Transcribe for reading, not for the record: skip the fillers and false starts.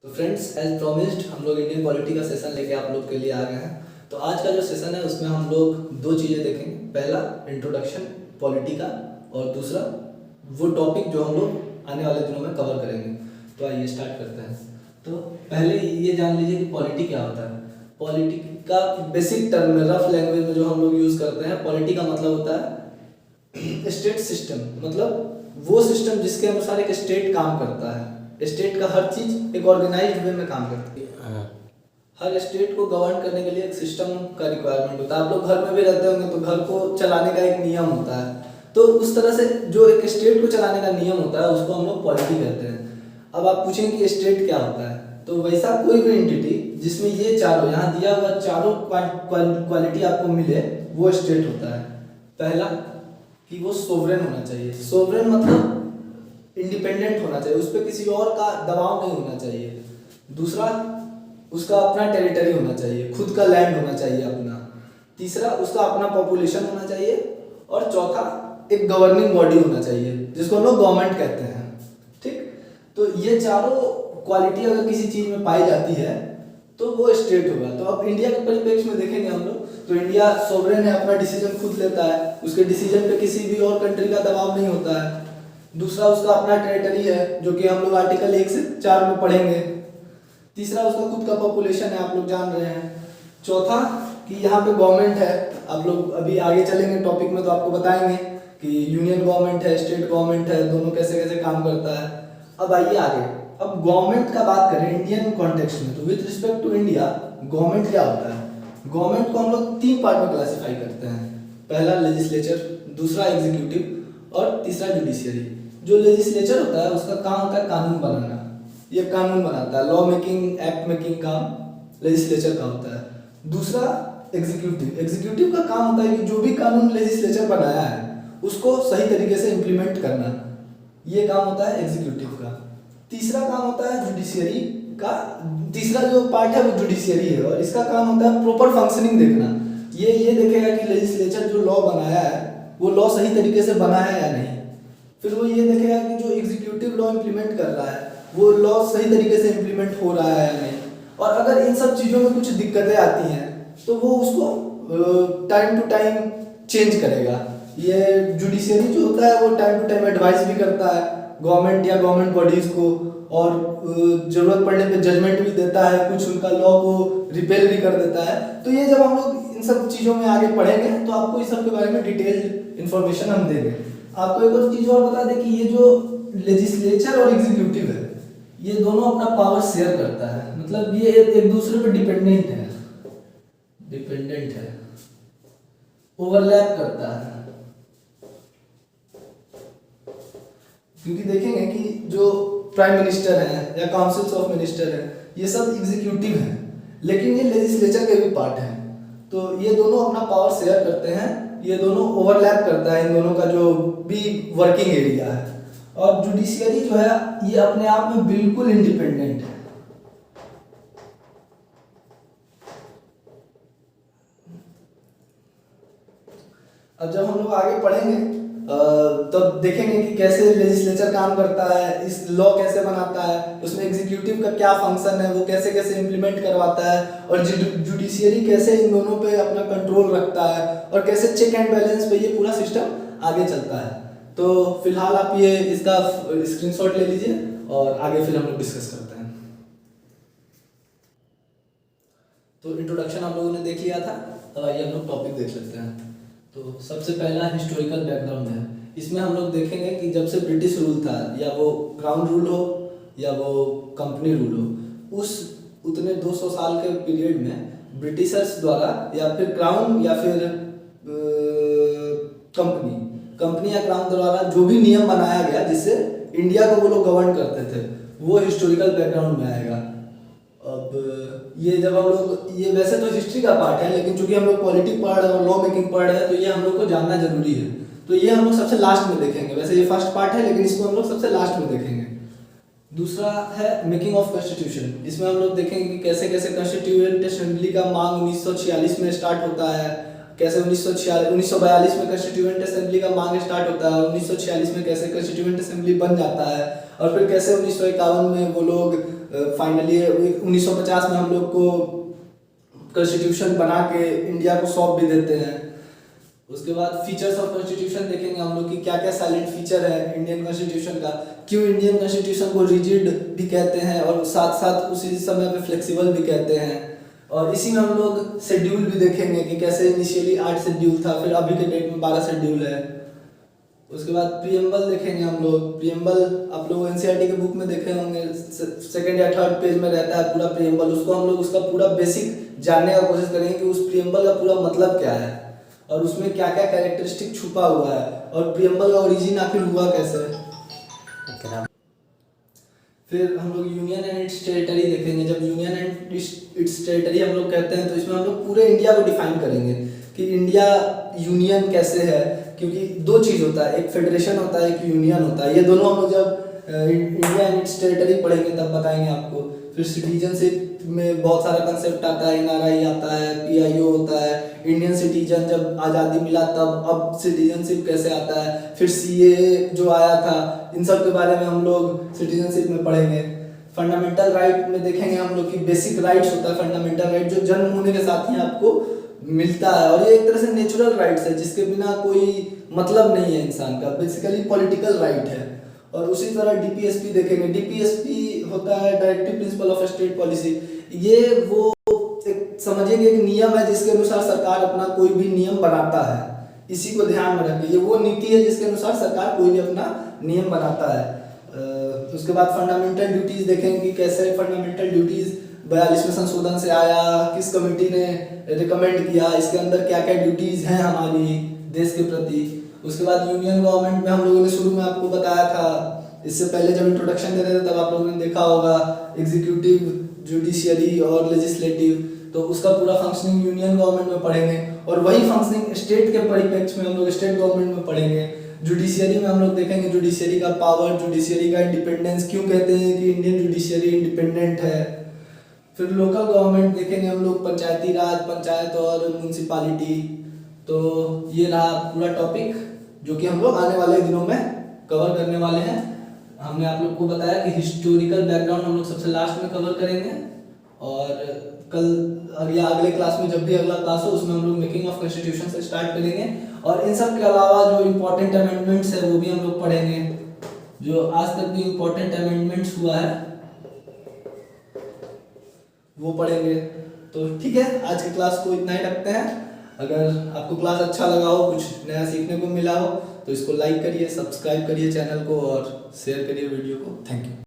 तो friends, as promised हम लोग इंडियन पॉलिटी का सेशन लेके आप लोग के लिए आ गए हैं। तो आज का जो सेशन है उसमें हम लोग दो चीज़ें देखेंगे। पहला इंट्रोडक्शन पॉलिटी का, और दूसरा वो टॉपिक जो हम लोग आने वाले दिनों में कवर करेंगे। तो आइए स्टार्ट करते हैं। तो पहले ये जान लीजिए कि पॉलिटी क्या होता है। पॉलिटी का बेसिक टर्म में, रफ लैंग्वेज में जो हम लोग यूज़ करते हैं, पॉलिटी का मतलब होता है स्टेट सिस्टम। मतलब वो सिस्टम जिसके अनुसार एक स्टेट काम करता है। स्टेट का हर चीज एक ऑर्गेनाइज्ड वे में काम करती है। हर स्टेट को गवर्न करने के लिए एक सिस्टम का रिक्वायरमेंट होता है। आप लोग घर में भी रहते होंगे तो घर को चलाने का एक नियम होता है। तो उस तरह से जो एक स्टेट को चलाने का नियम होता है उसको हम लोग पॉलिटी कहते हैं। अब आप पूछेंगे कि स्टेट क्या होता है, तो वैसा कोई भी एंटिटी जिसमें ये चारों, यहाँ दिया हुआ चारों क्वालिटी आपको मिले, वो स्टेट होता है। पहला कि वो सोवरेन होना चाहिए। सोवरेन मतलब इंडिपेंडेंट होना चाहिए, उस पर किसी और का दबाव नहीं होना चाहिए। दूसरा, उसका अपना टेरिटरी होना चाहिए, खुद का लैंड होना चाहिए अपना। तीसरा, उसका अपना पॉपुलेशन होना चाहिए। और चौथा, एक गवर्निंग बॉडी होना चाहिए जिसको हम लोग गवर्नमेंट कहते हैं। ठीक, तो ये चारों क्वालिटी अगर किसी चीज में पाई जाती है तो वो स्टेट होगा। तो अब इंडिया के परिप्रेक्ष्य में देखेंगे हम लोग, तो इंडिया सोवरेन है, अपना डिसीजन खुद लेता है, उसके डिसीजन पे किसी भी और कंट्री का दबाव नहीं होता है। दूसरा, उसका अपना टेरिटरी है जो कि हम लोग आर्टिकल 1 से 4 में पढ़ेंगे। तीसरा, उसका खुद का पॉपुलेशन है, आप लोग जान रहे हैं। चौथा, कि यहाँ पे गवर्नमेंट है। आप लोग अभी आगे चलेंगे टॉपिक में तो आपको बताएंगे कि यूनियन गवर्नमेंट है, स्टेट गवर्नमेंट है, दोनों कैसे कैसे काम करता है। अब आइए आगे। अब गवर्नमेंट का बात करें इंडियन कॉन्टेक्स्ट में, तो with respect to India government क्या होता है। गवर्नमेंट को हम लोग 3 पार्ट में क्लासीफाई करते हैं। पहला लेजिस्लेचर, दूसरा एग्जीक्यूटिव और तीसरा जुडिशियरी। जो लेजिस्लेचर होता है उसका काम होता है कानून बनाना, ये कानून बनाता है, लॉ मेकिंग, एक्ट मेकिंग काम लेजिस्लेचर का होता है। दूसरा एग्जीक्यूटिव, एग्जीक्यूटिव का काम होता है कि जो भी कानून लेजिस्लेचर बनाया है उसको सही तरीके से इम्प्लीमेंट करना, ये काम होता है एग्जीक्यूटिव का। तीसरा काम होता है जुडिशियरी का, तीसरा जो पार्ट है वो जुडिशियरी है, और इसका काम होता है प्रॉपर फंक्शनिंग देखना। ये देखेगा कि लेजिस्लेचर जो लॉ बनाया है वो लॉ सही तरीके से बना है या नहीं। फिर वो ये देखेगा कि जो एग्जीक्यूटिव लॉ इम्प्लीमेंट कर रहा है वो लॉ सही तरीके से इम्प्लीमेंट हो रहा है या नहीं। और अगर इन सब चीज़ों में कुछ दिक्कतें आती हैं तो वो उसको टाइम टू टाइम चेंज करेगा। ये जुडिशियरी जो होता है वो टाइम टू टाइम एडवाइस भी करता है गवर्नमेंट या गवर्नमेंट बॉडीज को, और जरूरत पड़ने पे जजमेंट भी देता है, कुछ उनका लॉ को रिपेल भी कर देता है। तो ये जब हम लोग इन सब चीज़ों में आगे पढ़ेंगे तो आपको इस सब के बारे में डिटेल्ड इन्फॉर्मेशन हम देंगे। आपको एक और चीज़ और बता दें कि ये जो लेजिस्लेचर और एग्जीक्यूटिव है ये दोनों अपना पावर शेयर करता है। मतलब ये एक दूसरे पे डिपेंडेंट है, ओवरलैप करता है। क्योंकि देखेंगे कि जो प्राइम मिनिस्टर है या काउंसिल्स ऑफ मिनिस्टर है ये सब एग्जीक्यूटिव हैं, लेकिन ये लेजिस्लेचर के भी पार्ट हैं। तो ये दोनों अपना पावर शेयर करते हैं, ये दोनों ओवरलैप करता है इन दोनों का जो भी वर्किंग एरिया है। और जुडिशियरी जो है ये अपने आप में बिल्कुल इंडिपेंडेंट है। अब जब हम लोग आगे पढ़ेंगे तब देखेंगे कि कैसे लेजिस्लेचर काम करता है, इस लॉ कैसे बनाता है, उसमें एग्जीक्यूटिव का क्या फंक्शन है, वो कैसे कैसे इम्प्लीमेंट करवाता है, और जुडिशियरी कैसे इन दोनों पे अपना कंट्रोल रखता है, और कैसे चेक एंड बैलेंस पे ये पूरा सिस्टम आगे चलता है। तो फिलहाल आप ये इसका स्क्रीनशॉट ले लीजिए और आगे फिर हम लोग डिस्कस करते हैं। तो इंट्रोडक्शन आप लोगों ने देख लिया था, अब आइए हम लोग टॉपिक देख लेते हैं। तो सबसे पहला हिस्टोरिकल बैकग्राउंड है। इसमें हम लोग देखेंगे कि जब से ब्रिटिश रूल था, या वो क्राउन रूल हो या वो कंपनी रूल हो, उस उतने 200 साल के पीरियड में ब्रिटिशर्स द्वारा या फिर क्राउन या फिर कंपनी या क्राउन द्वारा जो भी नियम बनाया गया जिससे इंडिया को वो लोग गवर्न करते थे, वो हिस्टोरिकल बैकग्राउंड में आएगा। अब ये जब हम लोग, ये वैसे तो हिस्ट्री का पार्ट है, लेकिन चूंकि हम लोग पॉलिटिक्स पढ़ रहे हैं और लॉ मेकिंग पढ़ रहे हैं तो ये हम लोग को जानना जरूरी है। तो ये हम लोग सबसे लास्ट में देखेंगे। वैसे ये फर्स्ट पार्ट है लेकिन इसको हम लोग सबसे लास्ट में देखेंगे। दूसरा है मेकिंग ऑफ कॉन्स्टिट्यूशन। इसमें हम लोग देखेंगे कि कैसे कैसे कॉन्स्टिट्यूएंट असेंबली का मांग 1946 में स्टार्ट होता है, कैसे 1942 में कॉन्स्टिट्यूएंट असेंबली का मांग स्टार्ट होता है, 1946 में कैसे कॉन्स्टिट्यूएंट असेंबली बन जाता है, और फिर कैसे 1951 में वो लोग फाइनली 1950 में हम लोग को कॉन्स्टिट्यूशन बना के इंडिया को सौंप भी देते हैं। उसके बाद फीचर्स ऑफ कॉन्स्टिट्यूशन देखेंगे हम लोग कि क्या क्या साइलेंट फीचर है इंडियन कॉन्स्टिट्यूशन का, क्यों इंडियन कॉन्स्टिट्यूशन को रिजिड भी कहते हैं और साथ साथ उसी समय पे फ्लेक्सिबल भी कहते हैं। और इसी में हम लोग शेड्यूल भी देखेंगे कि कैसे इनिशियली 8 शेड्यूल था, फिर अभी के डेट में 12 शेड्यूल है। उसके बाद प्रीएम्बल देखेंगे हम लोग। प्रीएम्बल आप लोग एनसीईआरटी के बुक में देखे होंगे, सेकंड या थर्ड पेज में रहता है पूरा प्रीएम्बल। उसको हम लोग उसका पूरा बेसिक जानने का कोशिश करेंगे कि उस प्रीएम्बल का पूरा मतलब क्या है और उसमें क्या क्या कैरेक्टरिस्टिक छुपा हुआ है और प्रीएम्बल का ओरिजिन आखिर हुआ कैसे। फिर हम लोग यूनियन एंड इट्स टेरिटरी देखेंगे। जब यूनियन एंड इट्स टेरिटरी हम लोग कहते हैं तो इसमें हम लोग पूरे इंडिया को डिफाइन करेंगे कि इंडिया यूनियन कैसे है, क्योंकि दो चीज़ होता है, एक फेडरेशन होता है, एक यूनियन होता है। ये दोनों हम लोग जब इंडिया एंड इट्स टेरिटरी पढ़ेंगे तब बताएंगे आपको। फिर सिटीजनशिप में बहुत सारा कंसेप्ट आता है, एनआरआई आता है, पीआईओ होता है, इंडियन सिटीजन जब आज़ादी मिला तब, अब सिटीजनशिप कैसे आता है, फिर सीए जो आया था, इन सब के बारे में हम लोग सिटीजनशिप में पढ़ेंगे। फंडामेंटल राइट में देखेंगे हम लोग कि बेसिक राइट्स होता है फंडामेंटल राइट जो जन्म होने के साथ ही आपको मिलता है और ये एक तरह से नेचुरल राइट्स है जिसके बिना कोई मतलब नहीं है इंसान का, बेसिकली पॉलिटिकल राइट है। और उसी तरह डीपीएसपी देखेंगे। डीपीएसपी होता है directive principle of state policy. ये वो समझिए एक नियम है जिसके अनुसार सरकार अपना कोई भी नियम बनाता है, इसी को ध्यान में रखें। ये वो नीति है जिसके अनुसार सरकार कोई भी अपना नियम बनाता है। उसके बाद फंडामेंटल ड्यूटीज देखेंगे कि कैसे फंडामेंटल ड्यूटीज 42वें संशोधन से आया, किस कमेटी ने रिकमेंड किया, इसके अंदर क्या क्या ड्यूटीज हैं हमारी देश के प्रति। उसके बाद यूनियन गवर्नमेंट में हम लोगों ने शुरू में आपको बताया था, इससे पहले जब इंट्रोडक्शन दे रहे थे तब आप लोगों ने देखा होगा एग्जीक्यूटिव, जुडिशियरी और लेजिस्लेटिव, तो उसका पूरा फंक्शनिंग यूनियन गवर्नमेंट में पढ़ेंगे और वही फंक्शनिंग स्टेट के परिप्रेक्ष्य में हम लोग स्टेट गवर्नमेंट में पढ़ेंगे। जुडिशियरी में हम लोग देखेंगे जुडिशियरी का पावर, जुडिशियरी का इंडिपेंडेंस, क्यों कहते हैं कि इंडियन जुडिशियरी इंडिपेंडेंट है। फिर लोकल गवर्नमेंट देखेंगे हम लोग, पंचायती राज, पंचायत और म्यूनसिपालिटी। तो ये रहा पूरा टॉपिक जो कि हम लोग आने वाले दिनों में कवर करने वाले हैं। हमने आप लोग को बताया कि हिस्टोरिकल बैकग्राउंड हम लोग सबसे लास्ट में कवर करेंगे और कल अगले क्लास में जब भी अगला क्लास हो उसमें हम लोग मेकिंग ऑफ कॉन्स्टिट्यूशन से स्टार्ट करेंगे और इन सब के अलावा जो इम्पोर्टेंट अमेंडमेंट्स है वो भी हम लोग पढ़ेंगे, जो आज तक भी इम्पोर्टेंट अमेंडमेंट्स हुआ है वो पढ़ेंगे। तो ठीक है, आज की क्लास को इतना ही रखते हैं। अगर आपको क्लास अच्छा लगा हो, कुछ नया सीखने को मिला हो तो इसको लाइक करिए, सब्सक्राइब करिए चैनल को और शेयर करिए वीडियो को। Thank you.